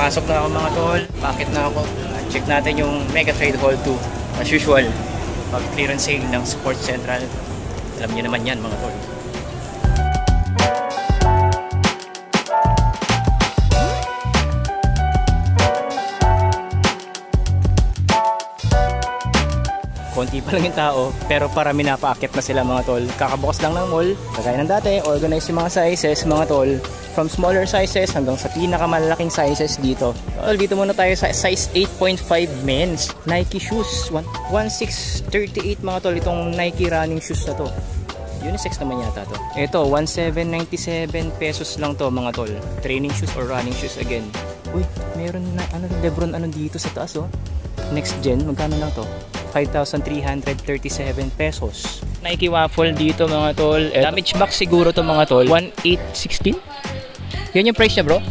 Pasok na ako mga tol, bakit na ako? Check natin yung Mega Trade Hall 2. As usual, pag clearance sale ng Sports Central. Alam niyo naman yan mga tol. Konti pa lang yung tao, pero parami na paakit na sila mga tol. Kakabukas lang ng mall, kagaya ng dati, organize yung mga sizes mga tol. From smaller sizes hanggang sa pinakamalaking sizes dito. Tol, dito muna tayo sa size 8.5 men's. Nike shoes, 1638 mga tol, itong Nike running shoes na to. Unisex naman yata to. Ito, 1797 pesos lang to mga tol. Training shoes or running shoes again. Uy, meron na, Lebron dito sa taas oh. Next gen, magkano lang to? 5,337 pesos. Nike waffle dito mga tol. Damage box siguro to mga tol. 1,816? Yan yung price niya bro?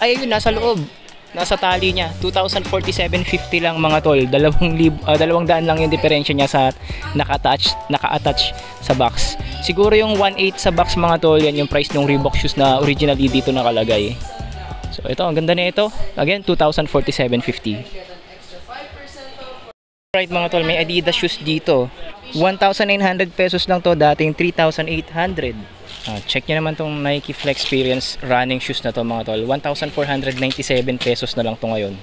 Ayun, nasa loob. Nasa tali niya. 2,047.50 lang mga tol. 200 lang yung diferensya niya sa naka-attach sa box. Siguro yung 1,800 sa box mga tol, yan yung price ng Reebok shoes na originally dito nakalagay. So ito, ang ganda na ito. Again, 2,047.50. Right mga tol, may Adidas shoes dito. 1,900 pesos lang to, dating 3,800. Check nyo naman tong Nike Flex Experience running shoes na to mga tol. 1,497 pesos na lang to ngayon.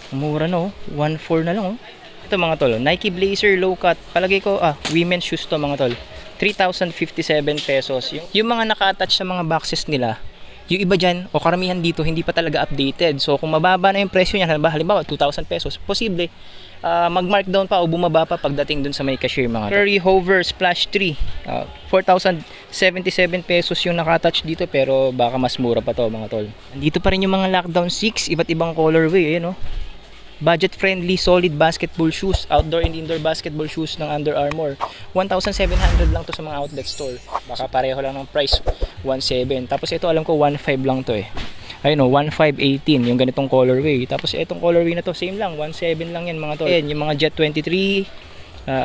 Mura no, 1,400 na lang oh. Ito mga tol, Nike Blazer low cut. Palagay ko, women's shoes to mga tol. 3,057 pesos. Yung mga naka-attach sa mga boxes nila, yung iba dyan, o karamihan dito, hindi pa talaga updated. So kung mababa na yung presyo niya, halimbawa 2,000 pesos, posible mag-markdown pa o bumaba pa pagdating dun sa may cashier mga Curry Hover Splash 3. 4,077 pesos yung naka-attach dito, pero baka mas mura pa to mga tol. Dito pa rin yung mga Lockdown 6, iba't ibang colorway, ayan oh. Budget friendly solid basketball shoes, outdoor and indoor basketball shoes ng Under Armour. 1,700 lang to sa mga outlet store. Baka pareho lang ng price, 1,700. Tapos ito alam ko 1,500 lang to eh. Ayun o, 1,518 yung ganitong colorway. Tapos itong colorway na to, same lang, 1,700 lang yan mga tol. Ayan, yung mga Jet 23,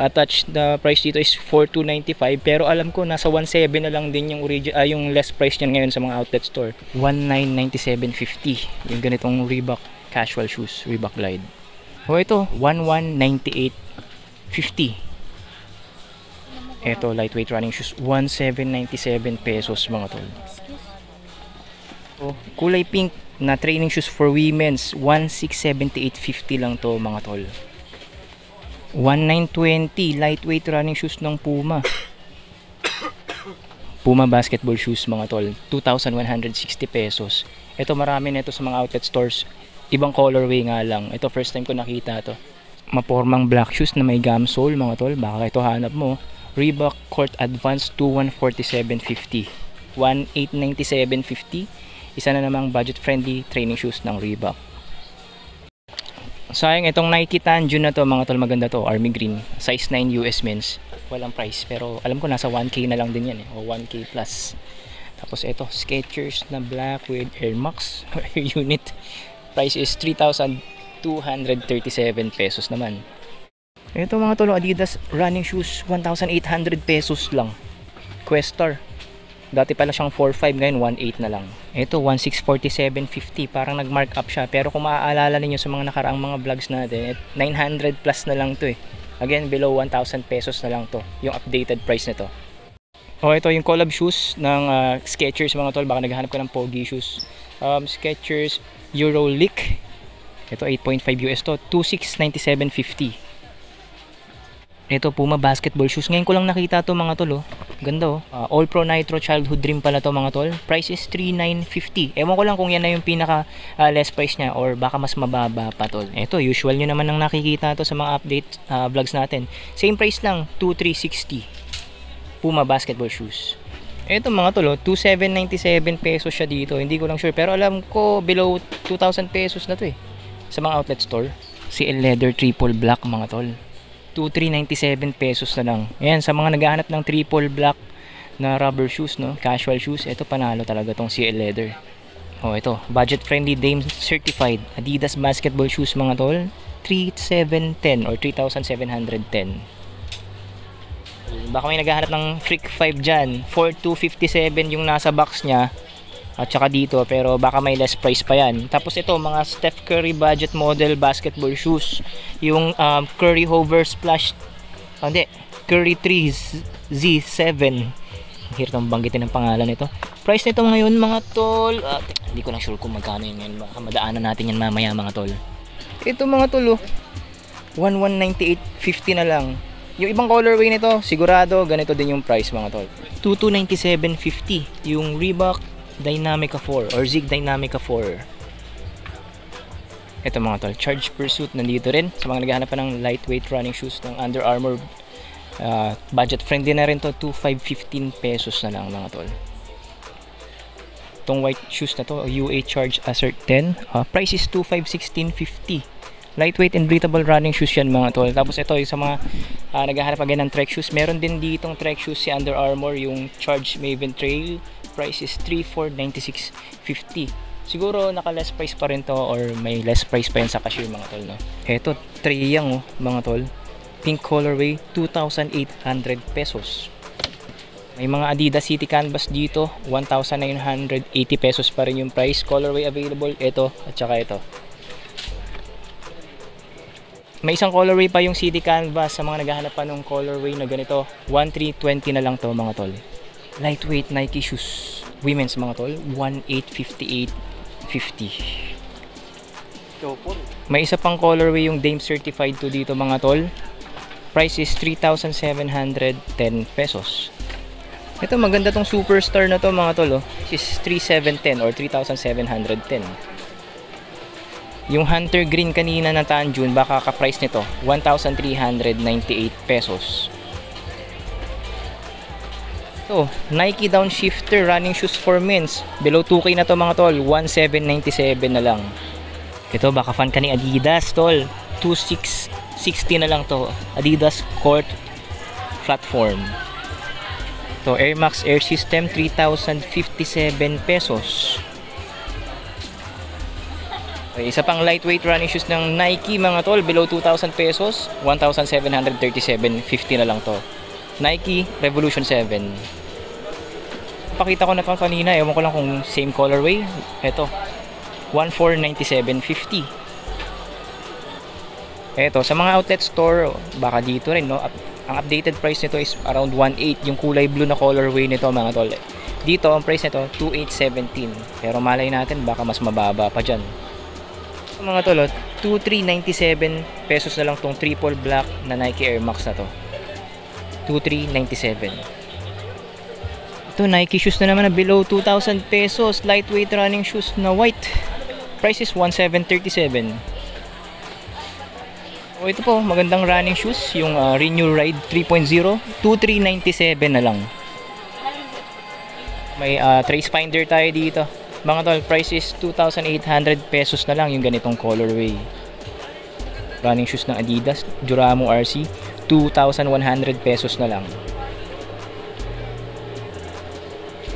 attached na price dito is 4,295. Pero alam ko, nasa 1,700 na lang din yung, yung less price niyan ngayon sa mga outlet store. 1,997.50 yung ganitong Reebok casual shoes, Reebok Glide. O ito, 1,198.50. Ito, lightweight running shoes, 1,797 pesos mga tol. Kulay pink na training shoes for women's, 1,678.50 lang to mga tol. 1,920 lightweight running shoes ng Puma. Puma basketball shoes mga tol, 2,160 pesos. Ito marami nito sa mga outlet stores. Ibang colorway nga lang. Ito first time ko nakita to. Mapormang black shoes na may gum sole mga tol. Baka ito hanap mo. Reebok Court Advance 2,147.50. 1,897.50. Isa na namang budget friendly training shoes ng Reebok. Sayang itong Nike Tanjun na to mga tol, maganda to, army green, size 9 US men's. Walang price pero alam ko nasa 1K na lang din yan eh, o 1K plus. Tapos ito Skechers na black with Air Max unit. Price is 3,237 pesos naman. Ito mga tol, Adidas running shoes, 1,800 pesos lang. Questar. Dati pala siyang 4,500, ngayon 1,800 na lang. Ito 1,647.50, parang nag-mark up siya. Pero kung maaalala niyo sa mga nakaraang mga vlogs natin, 900 plus na lang to eh. Again, below 1,000 pesos na lang to, yung updated price nito. O ito yung collab shoes ng Skechers mga tol, baka naghahanap ko ng pogi shoes. Skechers Euro Leak. Ito 8.5 US to, 2,697.50. Ito Puma basketball shoes. Ngayon ko lang nakita to mga tol oh. Ganda oh. All Pro Nitro Childhood Dream pala to mga tol. Price is 3,950. Ewan ko lang kung yan na yung pinaka less price niya or baka mas mababa pa tol. Ito usual nyo naman nang nakikita to sa mga update vlogs natin. Same price lang, 2,360. Puma basketball shoes. Ito mga tol oh, 2,797 pesos siya dito. Hindi ko lang sure pero alam ko below 2,000 pesos na to eh. Sa mga outlet store. CL Leather Triple Black mga tol. 2,397 pesos na lang. Ayan, sa mga naghahanap ng triple black na rubber shoes, no, casual shoes, ito panalo talaga tong CL Leather. Oh, ito, budget friendly Dame certified Adidas basketball shoes mga tol, 3,710 or 3,710. Baka may naghahanap ng Freak 5 dyan, 4,257 yung nasa box niya. At saka dito, pero baka may less price pa yan. Tapos ito, mga Steph Curry budget model basketball shoes. Yung Curry Hover Splash, hindi, Curry 3 Z7. Hirap nang banggitin ang pangalan nito. Price nito ngayon mga tol, hindi ko na sure kung magkano yun ngayon. Baka madaanan natin yan mamaya mga tol. Ito mga tol, 1198.50 na lang. Yung ibang colorway nito, sigurado ganito din yung price mga tol. 2297.50 yung Reebok Dynamica 4 or Zig Dynamica 4. Ito mga tol, Charge Pursuit nandito rin sa mga naghahanap pa ng lightweight running shoes ng Under Armour. Budget friendly na rin to, 2,515 pesos na lang mga tol. Itong white shoes na to, UA Charge Assert 10, price is 2,516.50. Lightweight and breathable running shoes yan mga tol. Tapos ito yung sa mga naghahanap again ng trek shoes, meron din ditong trek shoes si Under Armour, yung Charge Maven Trail. Price is 3,496.50. Siguro naka less price pa rin to or may less price pa yun sa cashier mga tol, no? Eto, Treyang mga tol, pink colorway, 2,800 pesos. May mga Adidas City Canvas dito, 1,980 pesos pa rin yung price. Colorway available, ito at saka ito. May isang colorway pa yung City Canvas sa mga naghahanap pa ng colorway na ganito, 1,320 na lang to mga tol. Lightweight Nike shoes, women's mga tol, 1,858.50. May isa pang colorway yung Dame Certified to dito mga tol. Price is 3,710 pesos. Ito maganda tong Superstar na to mga tol, is 3,710 or 3,710. Yung Hunter Green kanina na Tanjun, baka ka-price nito 1,398 pesos. So, Nike Downshifter running shoes for men's, below 2K na to mga tol, 1,797 na lang. Ito baka fan ka ni Adidas tol, 2,660 na lang to. Adidas Court Platform. To Air Max Air System, 3,057 pesos. Okay, isa pang lightweight running shoes ng Nike mga tol, below 2,000 pesos, 1,737.50 na lang to. Nike Revolution 7. Pakita ko na to kanina, ewan ko lang kung same colorway. Ito, 1,497.50. Ito, sa mga outlet store, baka dito rin, no? Ang updated price nito is around 1,800. Yung kulay blue na colorway nito mga tol. Dito, ang price nito, 2,817. Pero malay natin, baka mas mababa pa dyan. Mga tol, 2,397 pesos na lang tong triple black na Nike Air Max na to. 2,397. Ito, Nike shoes na naman na below 2,000 pesos. Lightweight running shoes na white. Price is 1,737. O ito po, magandang running shoes. Yung Renew Ride 3.0. 2,397 na lang. May trace finder tayo dito. Mga tol, price is 2,800 pesos na lang yung ganitong colorway. Running shoes ng Adidas, Duramo RC, 2,100 pesos na lang.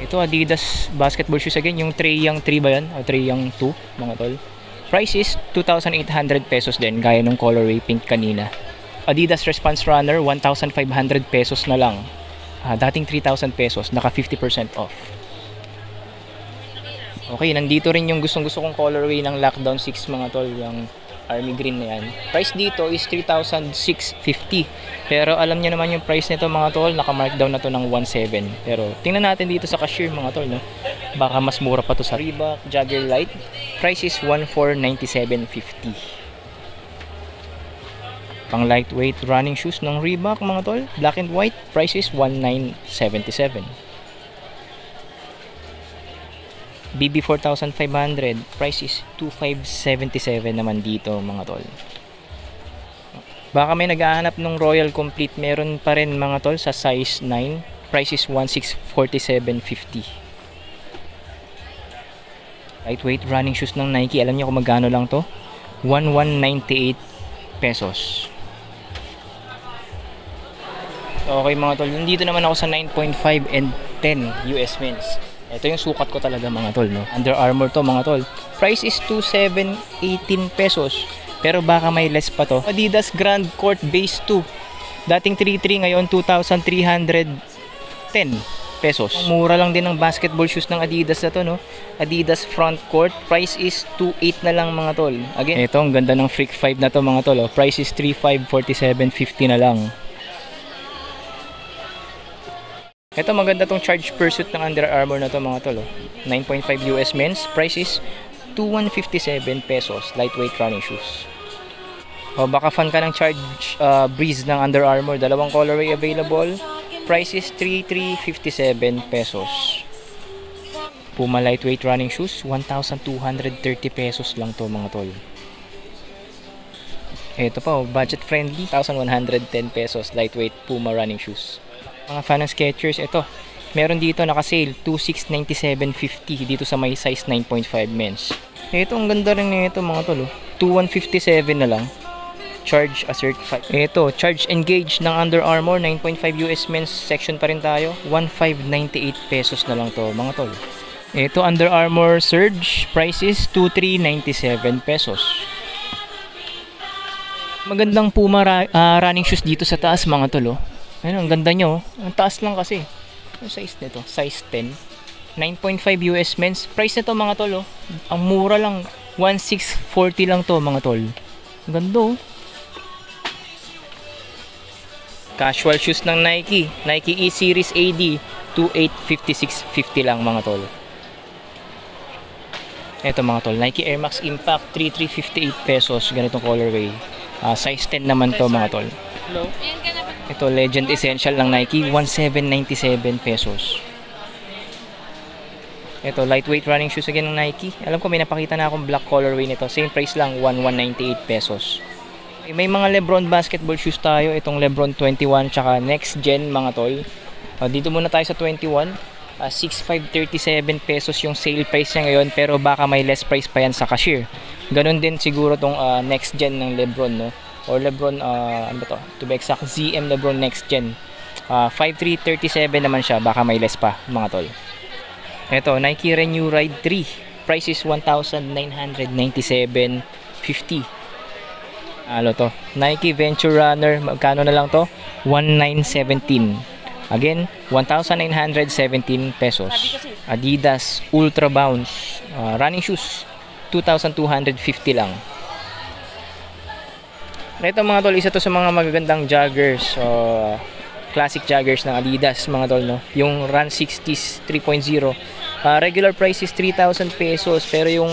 Ito Adidas basketball shoes again, yung Treyang 3 ba yan? O Treyang 2 mga tol. Price is 2,800 pesos din, gaya ng colorway pink kanina. Adidas Response Runner, 1,500 pesos na lang. Dating 3,000 pesos, naka 50% off. Okay, nandito rin yung gustong-gusto kong colorway ng Lockdown 6 mga tol, yung army green na yan. Price dito is 3,650. Pero alam niyo naman yung price nito mga tol, naka-markdown na to ng 1,700. Pero tingnan natin dito sa cashier mga tol, no? Baka mas mura pa to sa Reebok Jagger Light. Price is 1,497.50. Pang lightweight running shoes ng Reebok mga tol, black and white, price is 1,977. BB 4,500, price is 2,577 naman dito mga tol. Baka may naghahanap ng Royal Complete, meron pa rin mga tol sa size 9, price is 1,647.50. Lightweight running shoes ng Nike, alam niyo kung magkano lang to? 1,198 pesos. Okay mga tol, nandito naman ako sa 9.5 and 10 US men's. Ito yung sukat ko talaga mga tol, no? Under Armour to mga tol. Price is 2,718 pesos. Pero baka may less pa to. Adidas Grand Court Base 2. Dating 3,300, ngayon 2,310. pesos. Mura lang din ng basketball shoes ng Adidas na to, no? Adidas front court, price is 2.8 na lang mga tol. Again, ito ang ganda ng Freak 5 na to mga tol, oh. Price is 3.5, 47.50 na lang. Ito maganda tong Charge Pursuit ng Under Armour na to mga tol, oh. 9.5 US men's, price is 2,157 pesos, lightweight running shoes. O baka fan ka ng Charge Breeze ng Under Armour, dalawang colorway available, price is 3,357 pesos. Puma lightweight running shoes, 1,230 pesos lang to mga tol. Ito pa, oh, budget friendly, 1,110 pesos, lightweight Puma running shoes. Mga fan ng Skechers, ito meron dito naka-sale 2,697.50 dito sa may size 9.5 men's. Ito ang ganda rin nito mga tol, 2,157 na lang. Charge Assert 5. Ito, Charge Engage ng Under Armour, 9.5 US men's section pa rin tayo, 1,598 pesos na lang to mga tol. Ito Under Armour Surge, price is 2,397 pesos. Magandang Puma running shoes dito sa taas mga tol, oh. Ayun, ang ganda nyo. Ang taas lang kasi. Ang size nito, size 10. 9.5 US men's. Price nito mga tol, oh. Ang mura lang. 1,640 lang to mga tol. Ang ganda, oh. Casual shoes ng Nike. Nike E-Series AD. 2,856.50 lang mga tol. Ito mga tol. Nike Air Max Impact. 3,358 pesos. Ganitong colorway. Size 10 naman to mga tol. Hello? Ito, Legend Essential ng Nike, 1,797 pesos. Ito, lightweight running shoes again ng Nike. Alam ko may napakita na akong black colorway nito. Same price lang, 1,198 pesos. May mga Lebron basketball shoes tayo. Itong Lebron 21 tsaka next gen mga tol. Dito muna tayo sa 21. 6,537 pesos yung sale price niya ngayon, pero baka may less price pa yan sa cashier. Ganon din siguro tong next gen ng Lebron, no? Or Lebron, ano ba to? To be exact, ZM Lebron Next Gen. 5,337 naman siya. Baka may less pa, mga tol. Ito, Nike Renew Ride 3. Price is 1,997.50. Ano to? Nike Venture Runner. Magkano na lang to? 1,917. Again, 1,917 pesos. Adidas Ultra Bounce. Running shoes. 2,250 lang. Ito mga tol, isa to sa mga magagandang joggers, classic joggers ng Adidas mga tol, no? Yung Run 60s 3.0, regular price is 3,000 pesos, pero yung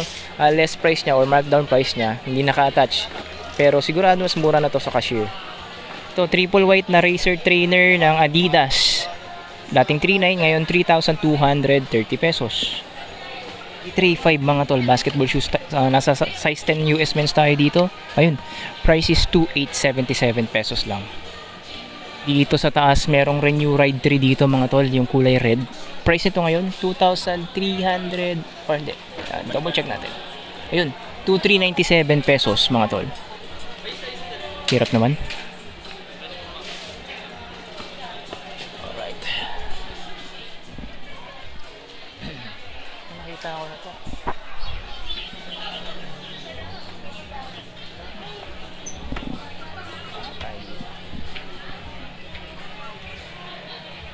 less price niya or markdown price niya hindi naka-attach, pero sigurado mas mura na to sa cashier. Ito, triple white na racer trainer ng Adidas, dating 3,900, ngayon 3,230 pesos. 3.5 mga tol, basketball shoes, nasa size 10 US men's tayo dito. Ayun, price is 2,877 pesos lang. Dito sa taas merong Renew Ride 3 dito mga tol, yung kulay red. Price nito ngayon 2,300 or hindi, double check natin. Ayun, 2,397 pesos mga tol. Hirap naman. Nakita ko na to.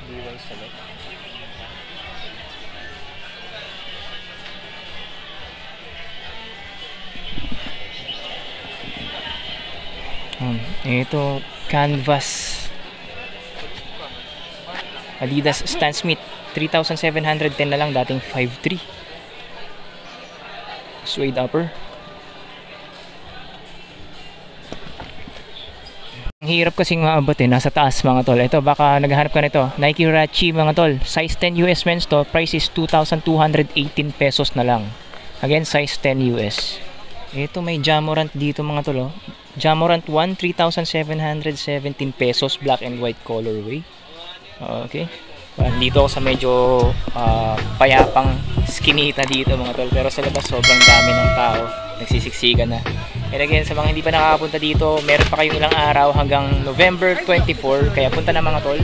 DY Select. Ito, Canvas Adidas Stan Smith, 3,710 na lang, dating 5,300. Suede upper. Ang hirap kasing maabot nasa taas mga tol. Ito, baka naghahanap ka nito. Nike Rachi mga tol, size 10 US men's to, price is 2,218 pesos na lang. Again, size 10 US. Ito, may Jamorant dito mga tol, Jamorant 1, 3,717 pesos, black and white colorway. Okay. Dito ako sa medyo payapang skinita dito mga tol, pero sa labas sobrang dami ng tao, nagsisiksikan na. And again, sa mga hindi pa nakakapunta dito, meron pa kayong ilang araw hanggang November 24, kaya punta na mga tol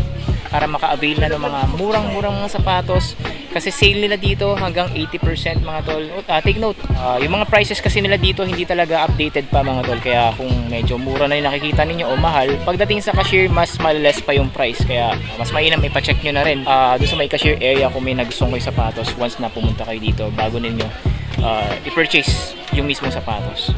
para maka-avail na ng mga murang-murang mga sapatos Kasi sale nila dito hanggang 80% mga tol. Take note, yung mga prices kasi nila dito hindi talaga updated pa mga tol. Kaya kung medyo mura na yung nakikita ninyo o mahal, pagdating sa cashier mas less pa yung price. Kaya mas mainam ipacheck nyo na rin doon sa may cashier area kung may nagustuhan kayo sapatos once na pumunta kayo dito bago ninyo i-purchase yung mismong sapatos.